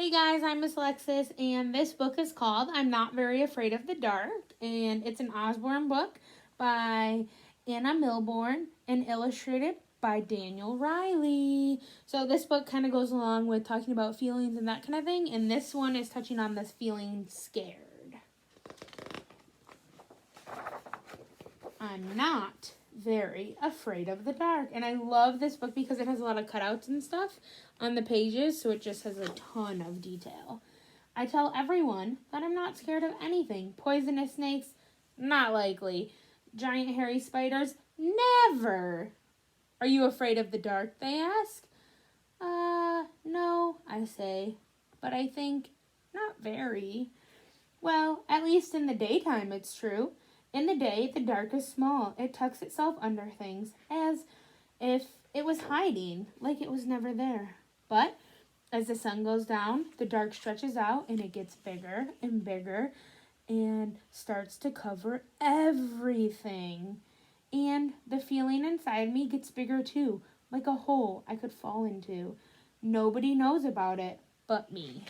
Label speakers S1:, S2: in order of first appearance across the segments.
S1: Hey guys, I'm Miss Alexis, and this book is called I'm Not Very Afraid of the Dark, and it's an Osborne book by Anna Milbourne and illustrated by Daniel Riley. So this book kind of goes along with talking about feelings and that kind of thing, and this one is touching on this feeling scared. I'm not very afraid of the dark. And I love this book because it has a lot of cutouts and stuff on the pages, so it just has a ton of detail. I tell everyone that I'm not scared of anything. Poisonous snakes, not likely. Giant hairy spiders, never. Are you afraid of the dark, they ask. No, I say. But I think, not very. Well, at least in the daytime it's true. In the day, the dark is small. It tucks itself under things as if it was hiding, like it was never there. But as the sun goes down, the dark stretches out and it gets bigger and bigger and starts to cover everything. And the feeling inside me gets bigger too, like a hole I could fall into. Nobody knows about it but me.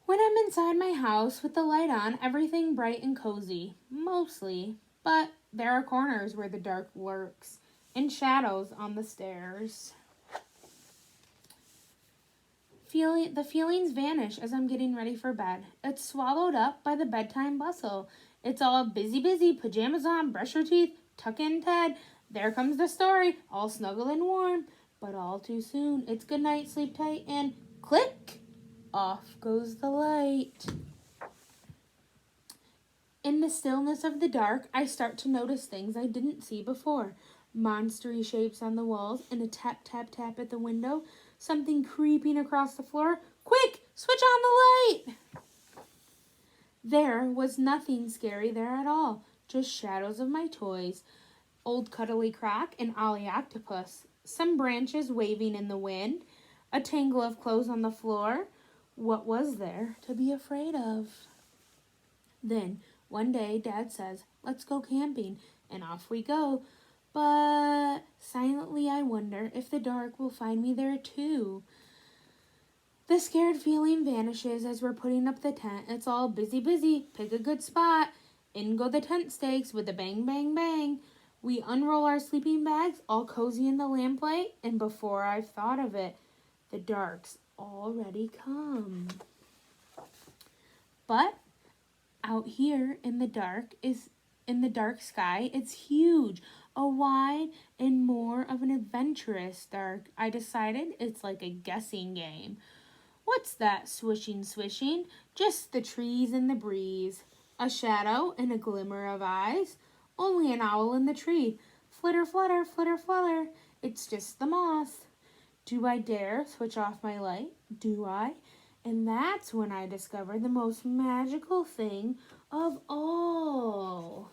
S1: When I'm inside my house with the light on, everything bright and cozy, mostly, but there are corners where the dark lurks, and shadows on the stairs. The feelings vanish as I'm getting ready for bed. It's swallowed up by the bedtime bustle. It's all busy, pajamas on, brush your teeth, tuck in Ted. There comes the story, all snuggle and warm, but all too soon. It's good night, sleep tight, and click! Off goes the light. In the stillness of the dark, I start to notice things I didn't see before. Monstery shapes on the walls and a tap, tap, tap at the window. Something creeping across the floor. Quick, switch on the light! There was nothing scary there at all. Just shadows of my toys. Old Cuddly Croc and Ollie Octopus. Some branches waving in the wind. A tangle of clothes on the floor. What was there to be afraid of? Then, one day, Dad says, let's go camping, and off we go. But silently I wonder if the dark will find me there too. The scared feeling vanishes as we're putting up the tent. It's all busy, pick a good spot. In go the tent stakes with a bang, bang, bang. We unroll our sleeping bags, all cozy in the lamplight, and before I've thought of it, the dark's already come. But out here in the dark sky, it's huge, a wide and more of an adventurous dark. I decided it's like a guessing game. What's that swishing? Just the trees and the breeze. A shadow and a glimmer of eyes. Only an owl in the tree. Flitter, flutter, flitter, flutter. It's just the moth. Do I dare switch off my light? Do I? And that's when I discover the most magical thing of all.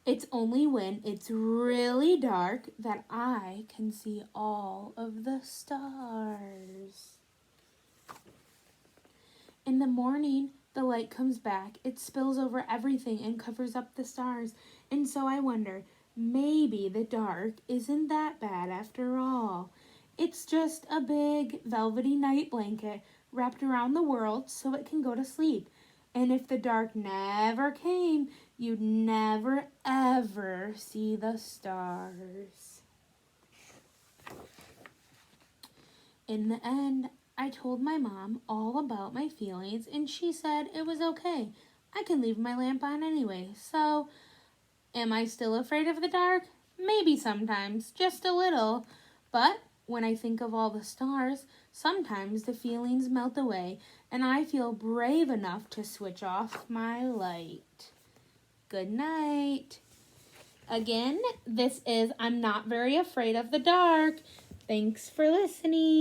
S1: It's only when it's really dark that I can see all of the stars. In the morning, the light comes back. It spills over everything and covers up the stars. And so I wonder, maybe the dark isn't that bad after all. It's just a big velvety night blanket wrapped around the world so it can go to sleep. And if the dark never came, you'd never ever see the stars. In the end, I told my mom all about my feelings and she said it was okay. I can leave my lamp on anyway, so am I still afraid of the dark? Maybe sometimes, just a little. But when I think of all the stars, sometimes the feelings melt away and I feel brave enough to switch off my light. Good night. Again, this is I'm Not Very Afraid of the Dark. Thanks for listening.